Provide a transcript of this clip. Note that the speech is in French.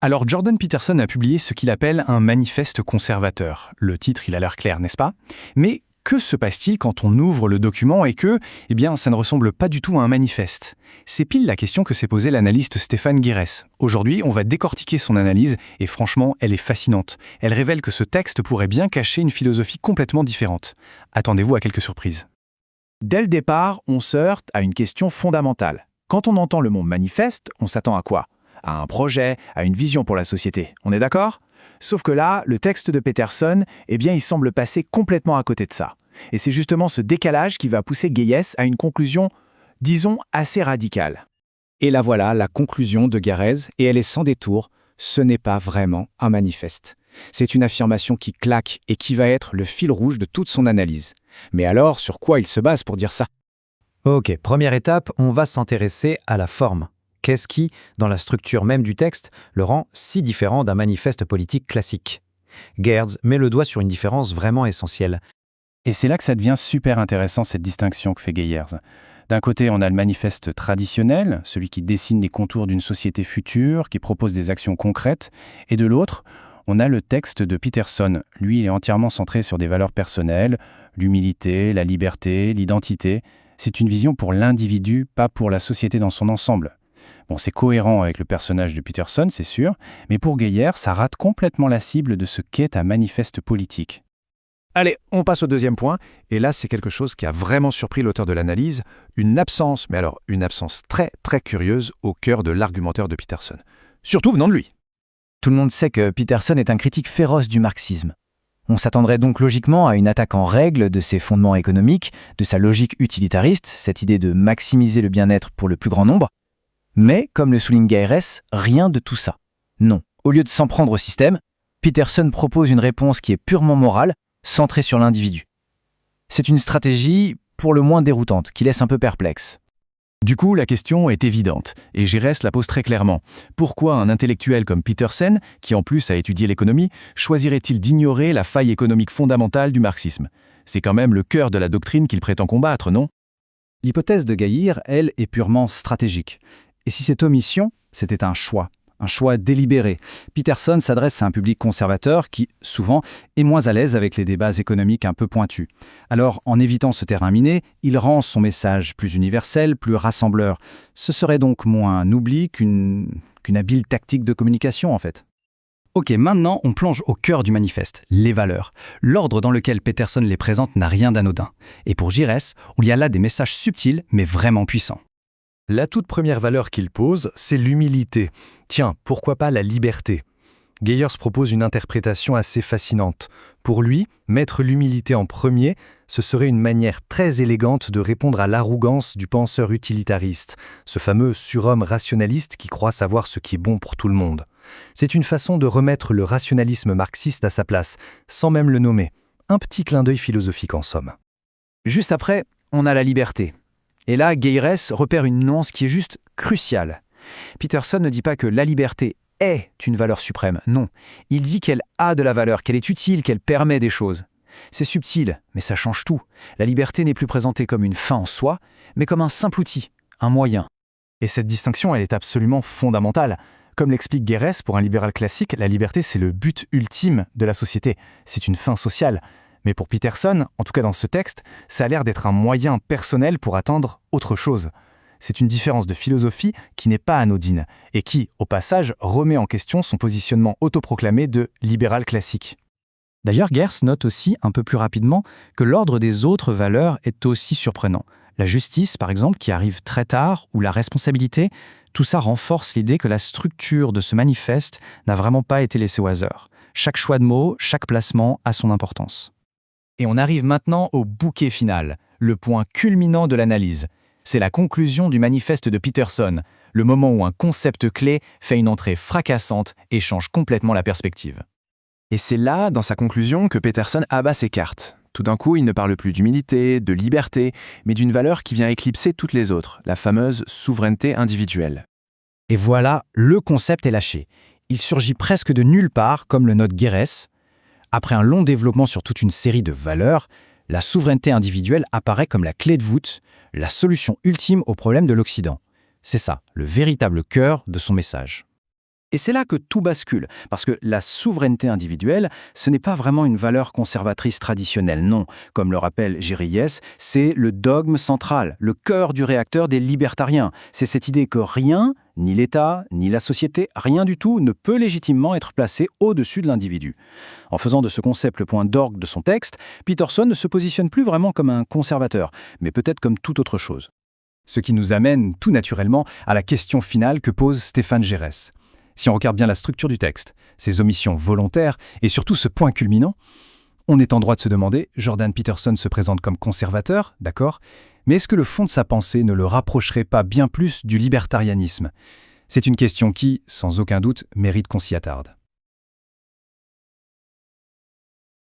Alors Jordan Peterson a publié ce qu'il appelle un manifeste conservateur. Le titre, il a l'air clair, n'est-ce pas? Mais que se passe-t-il quand on ouvre le document et que, ça ne ressemble pas du tout à un manifeste? C'est pile la question que s'est posée l'analyste Stéphane Guérès. Aujourd'hui, on va décortiquer son analyse et franchement, elle est fascinante. Elle révèle que ce texte pourrait bien cacher une philosophie complètement différente. Attendez-vous à quelques surprises. Dès le départ, on se heurte à une question fondamentale. Quand on entend le mot manifeste, on s'attend à quoi? À un projet, à une vision pour la société. On est d'accord? Sauf que là, le texte de Peterson, il semble passer complètement à côté de ça. Et c'est justement ce décalage qui va pousser Guérès à une conclusion, disons, assez radicale. Et là voilà, la conclusion de Guérès, et elle est sans détour, ce n'est pas vraiment un manifeste. C'est une affirmation qui claque et qui va être le fil rouge de toute son analyse. Mais alors, sur quoi il se base pour dire ça? Ok, première étape, on va s'intéresser à la forme. Qu'est-ce qui, dans la structure même du texte, le rend si différent d'un manifeste politique classique? Geertz met le doigt sur une différence vraiment essentielle. Et c'est là que ça devient super intéressant, cette distinction que fait Geertz. D'un côté, on a le manifeste traditionnel, celui qui dessine les contours d'une société future, qui propose des actions concrètes, et de l'autre, on a le texte de Peterson. Lui, il est entièrement centré sur des valeurs personnelles, l'humilité, la liberté, l'identité. C'est une vision pour l'individu, pas pour la société dans son ensemble. Bon, c'est cohérent avec le personnage de Peterson, c'est sûr, mais pour Geertz, ça rate complètement la cible de ce qu'est un manifeste politique. Allez, on passe au deuxième point, et là c'est quelque chose qui a vraiment surpris l'auteur de l'analyse, une absence, mais alors une absence très très curieuse au cœur de l'argumentaire de Peterson. Surtout venant de lui. Tout le monde sait que Peterson est un critique féroce du marxisme. On s'attendrait donc logiquement à une attaque en règle de ses fondements économiques, de sa logique utilitariste, cette idée de maximiser le bien-être pour le plus grand nombre. Mais, comme le souligne Guérès, rien de tout ça. Non, au lieu de s'en prendre au système, Peterson propose une réponse qui est purement morale, centrée sur l'individu. C'est une stratégie pour le moins déroutante, qui laisse un peu perplexe. Du coup, la question est évidente, et Geertz la pose très clairement. Pourquoi un intellectuel comme Peterson, qui en plus a étudié l'économie, choisirait-il d'ignorer la faille économique fondamentale du marxisme? C'est quand même le cœur de la doctrine qu'il prétend combattre, non? L'hypothèse de Geertz, elle, est purement stratégique. Et si cette omission, c'était un choix délibéré. Peterson s'adresse à un public conservateur qui, souvent, est moins à l'aise avec les débats économiques un peu pointus. Alors, en évitant ce terrain miné, il rend son message plus universel, plus rassembleur. Ce serait donc moins un oubli qu'une habile tactique de communication, en fait. Ok, maintenant on plonge au cœur du manifeste, les valeurs. L'ordre dans lequel Peterson les présente n'a rien d'anodin. Et pour Geertz, il y a là des messages subtils, mais vraiment puissants. La toute première valeur qu'il pose, c'est l'humilité. Tiens, pourquoi pas la liberté? Geertz propose une interprétation assez fascinante. Pour lui, mettre l'humilité en premier, ce serait une manière très élégante de répondre à l'arrogance du penseur utilitariste, ce fameux surhomme rationaliste qui croit savoir ce qui est bon pour tout le monde. C'est une façon de remettre le rationalisme marxiste à sa place, sans même le nommer. Un petit clin d'œil philosophique en somme. Juste après, on a la liberté. Et là, Geertz repère une nuance qui est juste cruciale. Peterson ne dit pas que la liberté est une valeur suprême, non. Il dit qu'elle a de la valeur, qu'elle est utile, qu'elle permet des choses. C'est subtil, mais ça change tout. La liberté n'est plus présentée comme une fin en soi, mais comme un simple outil, un moyen. Et cette distinction, elle est absolument fondamentale. Comme l'explique Geertz, pour un libéral classique, la liberté, c'est le but ultime de la société. C'est une fin sociale. Mais pour Peterson, en tout cas dans ce texte, ça a l'air d'être un moyen personnel pour atteindre autre chose. C'est une différence de philosophie qui n'est pas anodine et qui, au passage, remet en question son positionnement autoproclamé de libéral classique. D'ailleurs, Geertz note aussi, un peu plus rapidement, que l'ordre des autres valeurs est aussi surprenant. La justice, par exemple, qui arrive très tard, ou la responsabilité, tout ça renforce l'idée que la structure de ce manifeste n'a vraiment pas été laissée au hasard. Chaque choix de mots, chaque placement a son importance. Et on arrive maintenant au bouquet final, le point culminant de l'analyse. C'est la conclusion du manifeste de Peterson, le moment où un concept clé fait une entrée fracassante et change complètement la perspective. Et c'est là, dans sa conclusion, que Peterson abat ses cartes. Tout d'un coup, il ne parle plus d'humilité, de liberté, mais d'une valeur qui vient éclipser toutes les autres, la fameuse souveraineté individuelle. Et voilà, le concept est lâché. Il surgit presque de nulle part, comme le note Geertz. Après un long développement sur toute une série de valeurs, la souveraineté individuelle apparaît comme la clé de voûte, la solution ultime au problème de l'Occident. C'est ça, le véritable cœur de son message. Et c'est là que tout bascule, parce que la souveraineté individuelle, ce n'est pas vraiment une valeur conservatrice traditionnelle, non. Comme le rappelle Jerry Yes, c'est le dogme central, le cœur du réacteur des libertariens. C'est cette idée que rien, ni l'État, ni la société, rien du tout ne peut légitimement être placé au-dessus de l'individu. En faisant de ce concept le point d'orgue de son texte, Peterson ne se positionne plus vraiment comme un conservateur, mais peut-être comme toute autre chose. Ce qui nous amène tout naturellement à la question finale que pose Stéphane Gérès. Si on regarde bien la structure du texte, ses omissions volontaires et surtout ce point culminant, on est en droit de se demander, Jordan Peterson se présente comme conservateur, d'accord, mais est-ce que le fond de sa pensée ne le rapprocherait pas bien plus du libertarianisme ? C'est une question qui, sans aucun doute, mérite qu'on s'y attarde.